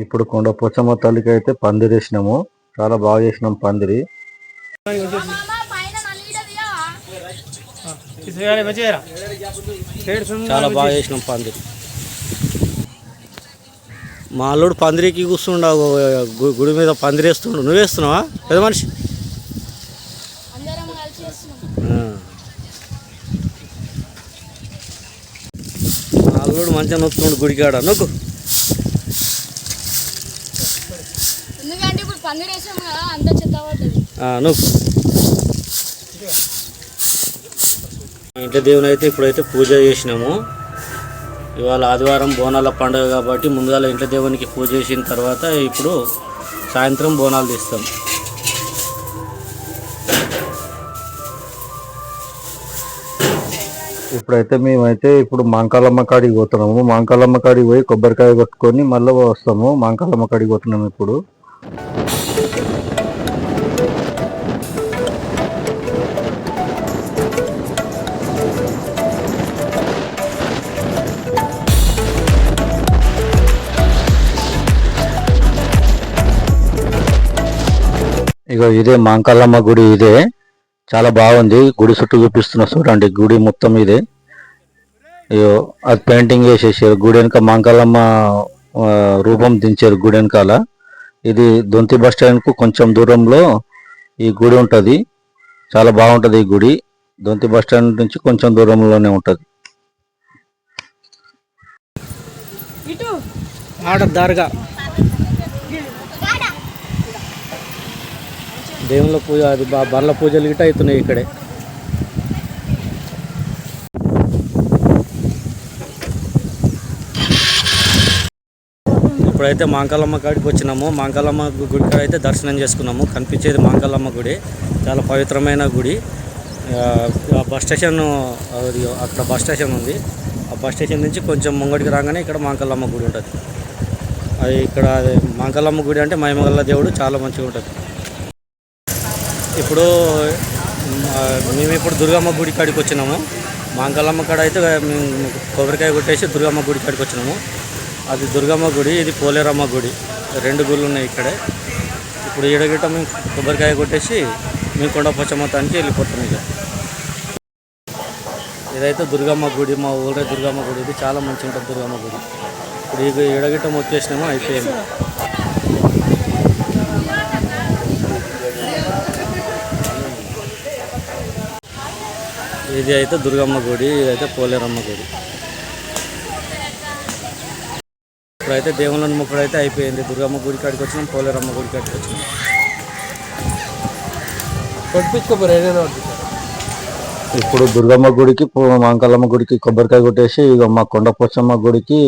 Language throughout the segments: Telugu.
ఇప్పుడు కొండ పోచమ్మ తల్లికి అయితే పందిరి వేసినాము. చాలా బాగా చేసినాం పందిరి. చాలా బాగా చేసినాం పందిరి. మా అల్లుడు పందిరికి కూర్చుండవు, గుడి మీద పందిరి వేస్తుండు. నువ్వు వేస్తున్నావా పెద్ద మనిషి? మా అల్లుడు మంచిగా నొత్తుండు గుడికాడ. నొక్కు. నొక్కు. ఇంటి దేవుని అయితే ఇప్పుడైతే పూజ చేసినాము. ఇవాళ ఆదివారం బోనాల పండుగ కాబట్టి ముందుగా ఇంటి దేవునికి పూజ చేసిన తర్వాత ఇప్పుడు సాయంత్రం బోనాలు తీస్తాం. ఇప్పుడైతే మేమైతే ఇప్పుడు మాంకాలమ్మ కాడికి పోతున్నాము. మాంకాలమ్మ కాడికి పోయి కొబ్బరికాయ కొట్టుకొని మళ్ళీ వస్తాము. మాంకాలమ్మ కాడికి పోతున్నాము ఇప్పుడు. ఇక ఇదే మాంకాలమ్మ గుడి. ఇదే చాలా బాగుంది. గుడి చుట్టూ చూపిస్తున్నా చూడండి. గుడి మొత్తం ఇదే. అయ్యో అది పెయింటింగ్ వేసేసారు. గుడి వెనక మాంకాలమ్మ రూపం దించారు గుడి వెనకాల. ఇది దొంతి బస్ స్టాండ్ కు కొంచెం దూరంలో ఈ గుడి ఉంటది. చాలా బాగుంటది ఈ గుడి. దొంతి బస్ స్టాండ్ నుంచి కొంచెం దూరంలోనే ఉంటది. దేవుళ్ళ పూజ, అది బర్ల పూజలు గిట్ట అవుతున్నాయి ఇక్కడే. ఇప్పుడైతే మాంకాలమ్మ కాడికి వచ్చినాము. మాంకాలమ్మ గుడి కాడ అయితే దర్శనం చేసుకున్నాము. కనిపించేది మాంకాలమ్మ గుడి. చాలా పవిత్రమైన గుడి. బస్ స్టేషన్, అక్కడ బస్ స్టేషన్ ఉంది. ఆ బస్ స్టేషన్ నుంచి కొంచెం ముంగడికి రాగానే ఇక్కడ మాంకాలమ్మ గుడి ఉంటుంది. అది ఇక్కడ మాంకాలమ్మ గుడి అంటే మహిమగల్ల దేవుడు, చాలా మంచిగా ఉంటుంది. ఇప్పుడు మేము దుర్గమ్మ గుడి కాడికి వచ్చినాము. మాంకాలమ్మ కాడ అయితే మేము కొబ్బరికాయ కొట్టేసి దుర్గమ్మ గుడి కాడికి వచ్చినాము. అది దుర్గమ్మ గుడి, ఇది పోలేరమ్మ గుడి. రెండు గుళ్ళు ఉన్నాయి ఇక్కడే. ఇప్పుడు ఈడగిట్ట మేము కొబ్బరికాయ కొట్టేసి మేము కొండ పోచమ్మతానికి వెళ్ళిపోతాం. ఇక ఇదైతే దుర్గమ్మ గుడి, మా ఊరే దుర్గమ్మ గుడి. ఇది చాలా మంచిగా ఉంటుంది దుర్గమ్మ గుడి. ఇప్పుడు ఇక ఈడగిట్ట మొక్కేసినాము, అయిపోయింది. ఇది అయితే దుర్గమ్మ గుడి, ఇదైతే పోలేరమ్మ గుడి. ఇప్పుడైతే దేవుళ్ళని మొక్కుడైతే అయిపోయింది. దుర్గమ్మ గుడి కాడికి వచ్చినాం, పోలేరమ్మ గుడి కాడికి వచ్చినాం. ఇప్పుడు దుర్గమ్మ గుడికి, మాంకాలమ్మ గుడికి కొబ్బరికాయ కొట్టేసి ఇక మా కొండ పోచమ్మ గుడికి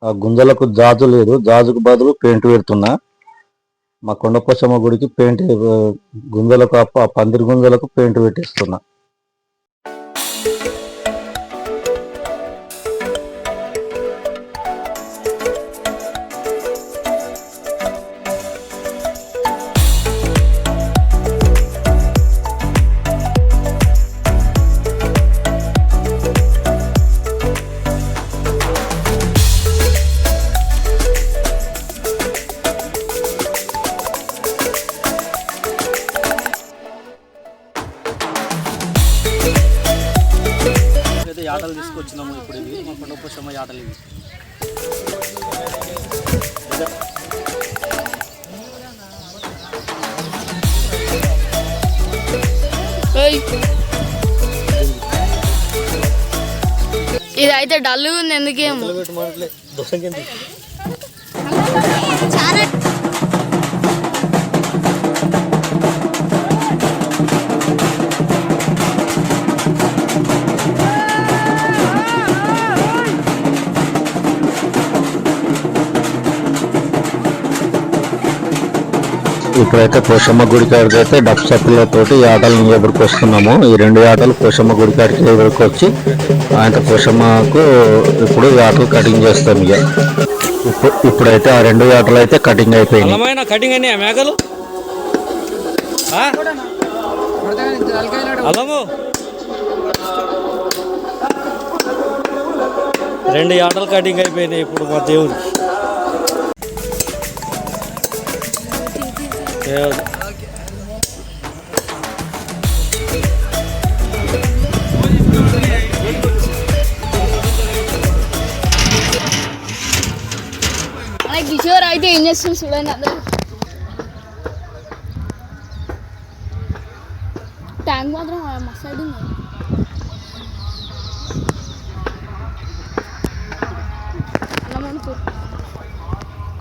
ఆ గుంజలకు జాజు లేదు, జాజుకు బదులు పెయింట్ పెడుతున్నా. మా కొండ పోచమ్మ గుడికి పెయింట్ గుంజలకు, ఆ పందిరి గుంజలకు పెయింట్ పెట్టిస్తున్నా. యాటలు తీసుకొచ్చినాము. ఇప్పుడు ఇవి మా కొండ పోచమ్మ యాటలు. ఇవి ఇదైతే డల్లు ఉంది. ఎందుకేమో ఇప్పుడైతే పోషమ్మ గుడి కాడికి అయితే డబ్ సప్పులతోటి ఈ ఆటలను ఎదుర్కొస్తున్నాము. ఈ రెండు ఆటలు పోషమ్మ గుడి కాడికి ఎదుర్కొచ్చి ఆయన పోషమ్మకు ఇప్పుడు ఈ ఆటలు కటింగ్ చేస్తాం. ఇక ఇప్పుడైతే ఆ రెండు ఆటలు అయితే కటింగ్ అయిపోయింది. కటింగ్ అయినాయి మేకలు. అలాము 2 ఆటలు కటింగ్ అయిపోయినాయి ఇప్పుడు మా దేవుడికి. కిషోర్ అయితే ఏం చేస్తుంది చూడండి అందరూ. ట్యాంక్ మాత్రం మస్తు సైడ్ ఉంది.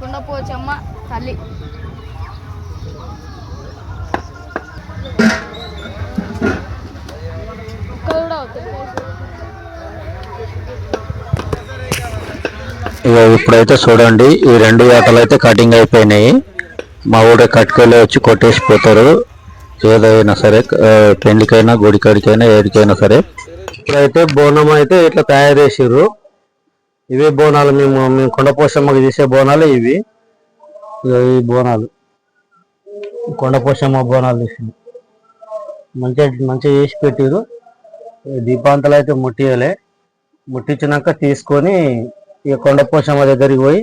కొండపోచమ్మ తల్లి. కూడా ఇక ఇప్పుడైతే చూడండి, ఈ 2 ఆటలు అయితే కటింగ్ అయిపోయినాయి. మా ఊరే కట్టుకెళ్ళి వచ్చి కొట్టేసిపోతారు. ఏదైనా సరే, పెళ్లికైనా గుడికాడికైనా ఏడికైనా సరే. ఇప్పుడైతే బోనం అయితే ఇట్లా తయారు చేసిర్రు. ఇవే బోనాలు, మేము కొండపోషమ్మకి చేసే బోనాలు ఇవి. ఈ బోనాలు కొండపోషమ్మ బోనాలు తీసింది. మంచిగా చేసి పెట్టిరు. దీపాంతలు అయితే ముట్టియలే. ముట్టించినాక తీసుకొని ఇక కొండపోషమ్మ దగ్గరికి పోయి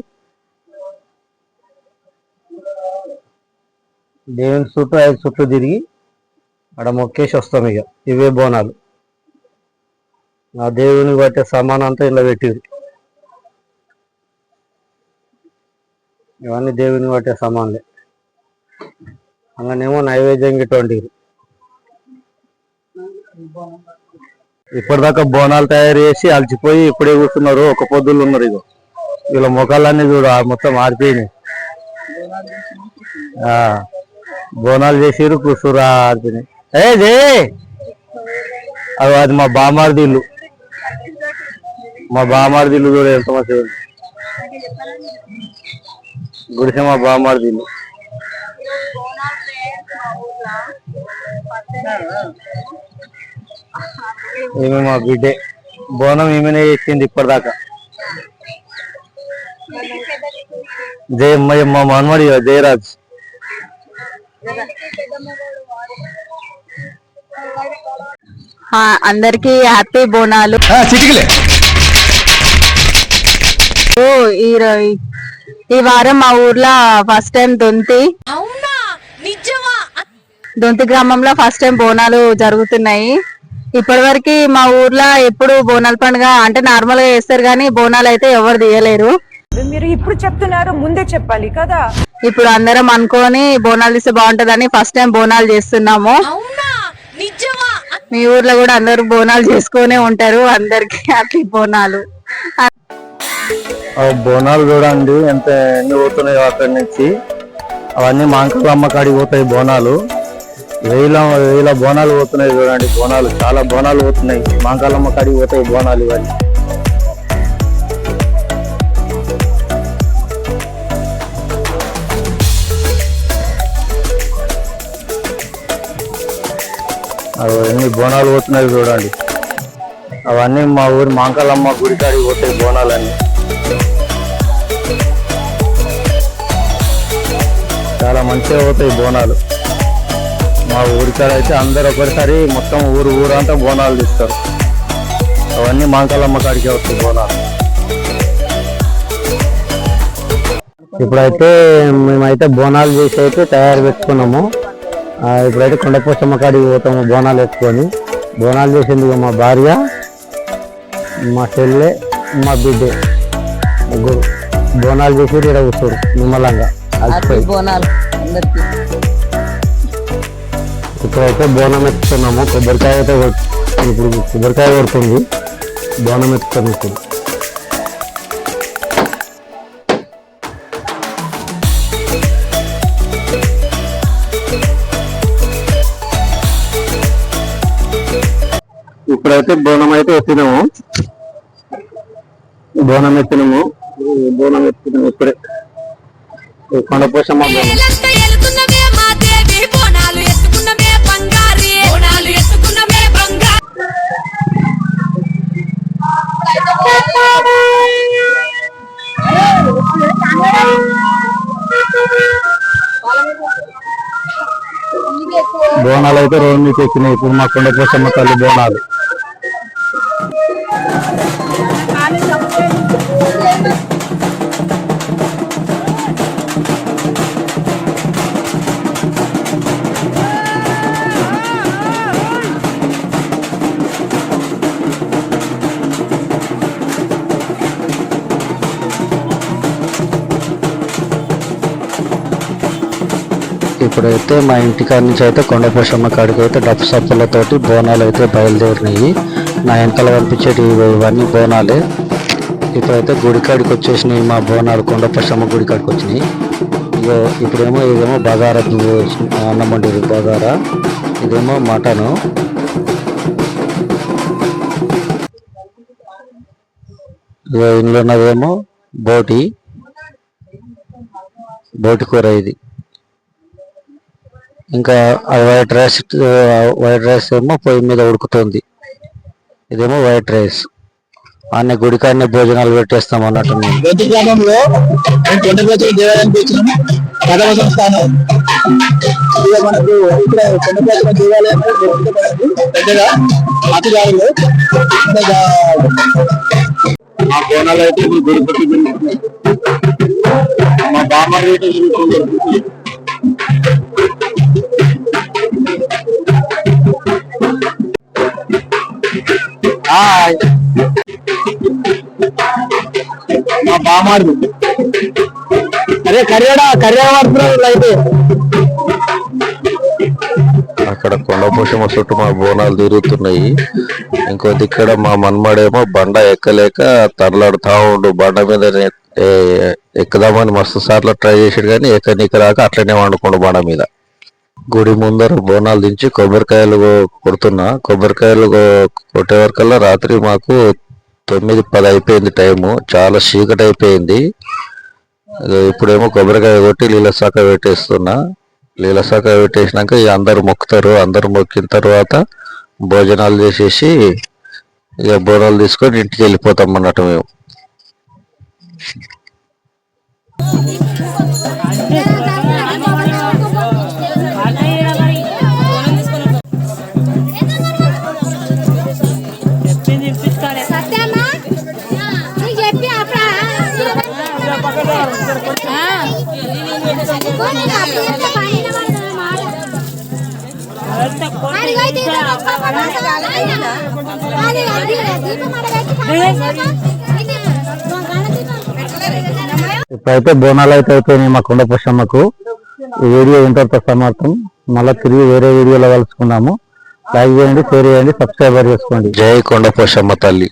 దేవుని చుట్టూ 5 చుట్లు తిరిగి అక్కడ మొక్కేసి వస్తాం. ఇక ఇవే బోనాలు. ఆ దేవుని బట్టే సామాన్ అంతా ఇలా పెట్టిరు. ఇవన్నీ దేవుని బట్టే సామాన్లే. అలానేమో నైవేద్యం గిట్టు. ఇప్పటిదాకా బోనాలు తయారు చేసి అలసిపోయి ఇప్పుడే కూర్చున్నారు. ఒక పొద్దులు ఉన్నారు. ఇగో వీళ్ళ ముఖాలన్నీ చూడు మొత్తం ఆరిపోయినాయి. బోనాలు చేసిరు, కూర్చురు ఆరిపోయినాయి. అది మా బామార్ది ఇల్లు. మా బామార్ది ఇల్లు చూడ ఎంత మంచిగా ఉంది. గుడిసె మా బామార్ది ఇల్లు. ఈమె మా బిడ్డే. బోనం ఈమెనే చేసింది ఇప్పటిదాకా. మా మనమడి జయరాజ్. అందరికి హ్యాపీ బోనాలు. ఈ వారం మా ఊర్లో ఫస్ట్ టైం దొంతి గ్రామంలో ఫస్ట్ టైం బోనాలు జరుగుతున్నాయి. ఇప్పటివరకు మా ఊర్లో ఎప్పుడు బోనాల పండుగ అంటే నార్మల్ గా చేస్తారు కానీ బోనాలు అయితే ఎవరు తీయలేరు. మీరు ఇప్పుడు చెప్తున్నారు, ముందే చెప్పాలి కదా. ఇప్పుడు అందరం అనుకొని బోనాలు తీస్తే బాగుంటదని ఫస్ట్ టైం బోనాలు చేస్తున్నాము. మీ ఊర్లో కూడా అందరూ బోనాలు చేసుకునే ఉంటారు. అందరికి హ్యాపీ బోనాలు. బోనాలు చూడండి ఎన్ని పోతున్నాయో అక్కడి నుంచి. అవన్నీ మాంకాలమ్మ కాడికి పోతాయి బోనాలు. వేల బోనాలు పోతున్నాయి చూడండి. బోనాలు చాలా బోనాలు పోతున్నాయి. మాంకాలమ్మ కాడికి పోతాయి బోనాలు ఇవన్నీ. ఎన్ని బోనాలు పోతున్నాయి చూడండి. అవన్నీ మా ఊరు మాంకాలమ్మ గుడి కాడికి పోతాయి బోనాలన్నీ. చాలా మంచిగా పోతాయి బోనాలు. మా ఊరికాడ అయితే అందరు ఒకటిసారి మొత్తం ఊరంతా బోనాలు తీస్తారు. అవన్నీ మాంకాలమ్మ కాడికే వస్తాయి బోనాలు. ఇప్పుడైతే మేమైతే బోనాలు చేసి అయితే తయారు పెట్టుకున్నాము. ఇప్పుడైతే కొండపోచమ్మ కాడికి పోతాము బోనాలు వేసుకొని. బోనాలు చేసింది మా భార్య, మా చెల్లె, మా బిడ్డే. ముగ్గురు బోనాలు చేసి ఇక్కడ కూర్చోరు నిమ్మలంగా అలసిపోయి. ఇప్పుడైతే బోనం ఎత్తుతున్నాము. కొబ్బరికాయ అయితే ఇప్పుడు కొబ్బరికాయ కొడుతుంది. బోనం ఎత్తుతాము ఇప్పుడు. ఇప్పుడైతే బోనం అయితే ఎత్తినాము. బోనం ఎత్తినాము ఇప్పుడే. కొండపోచమ్మ బోనం. బోనాలు అయితే రోడ్డు మీకు ఎక్కినాయి. ఇప్పుడు మా కొండపోచమ్మ తల్లి బోనాలు. ఇప్పుడైతే మా ఇంటికాడ నుంచి అయితే కొండపోచమ్మ కాడికి అయితే డప్పు సప్పులతోటి బోనాలు అయితే బయలుదేరినాయి. నా వెనకాల కనిపించేటి ఇవన్నీ బోనాలే. ఇప్పుడైతే గుడికాడికి వచ్చేసినాయి మా బోనాలు. కొండపోచమ్మ గుడికాడికి వచ్చినాయి. ఇప్పుడేమో ఇదేమో బగారా అన్నం వండేది బగారా, ఇదేమో మటను. ఇందులో ఉన్నదేమో బోటి కూర. ఇది ఇంకా వైట్ రైస్ ఏమో పొయ్యి మీద ఉడుకుతుంది. ఇదేమో వైట్ రైస్. అన్ని గుడికాడనే భోజనాలు పెట్టేస్తాం అన్నట్టు. ప్రతి గ్రామంలో కొండపోచమ్మ దేవాలయానికి వచ్చినాము. ప్రథమ సంస్థానం ఇక మనకు ఇక్కడ కొండపోచమ్మ దేవాలయం పెద్దగా అతిగారులు మా బోనాలు అయితే ఇప్పుడు గుడి మా బామ్మర్ మా బామారు అరే కర్యావర్తులు అయితే అక్కడ కొండపోచమ్మ చుట్టూ మా బోనాలు తిరుగుతున్నాయి. ఇంకో దిక్కడ మా మన్మడేమో బండ ఎక్కలేక తరలాడుతా ఉండు. బండ మీద ఎక్కుదామని మస్తు సార్లు ట్రై చేసాడు కానీ ఎక్కనికి రాక అట్లనే వండుకోండు బండ మీద. గుడి ముందర బోనాలు దించి కొబ్బరికాయలు కొడుతున్నా. కొబ్బరికాయలు కొట్టే వరకల్లా రాత్రి మాకు 9-10 అయిపోయింది టైము. చాలా చీకటి అయిపోయింది. ఇప్పుడేమో కొబ్బరికాయ కొట్టి లీలశాఖ పెట్టేస్తున్నా. లీలశాఖ పెట్టేసినాక అందరు మొక్కుతారు. అందరు మొక్కిన తర్వాత భోజనాలు చేసేసి ఇక బోనాలు తీసుకొని ఇంటికి వెళ్ళిపోతాం అన్నట్టు మేము. ఇప్పుడైతే బోనాలు అయితే అయిపోయినాయి మా కొండపోచమ్మకు. ఈ వీడియో ఇంతటితో సమాప్తం. మళ్ళీ తిరిగి వేరే వీడియోలో కలుసుకున్నాము. లైక్ చేయండి, షేర్ చేయండి, సబ్స్క్రైబర్ చేసుకోండి. జై కొండపోచమ్మ తల్లి.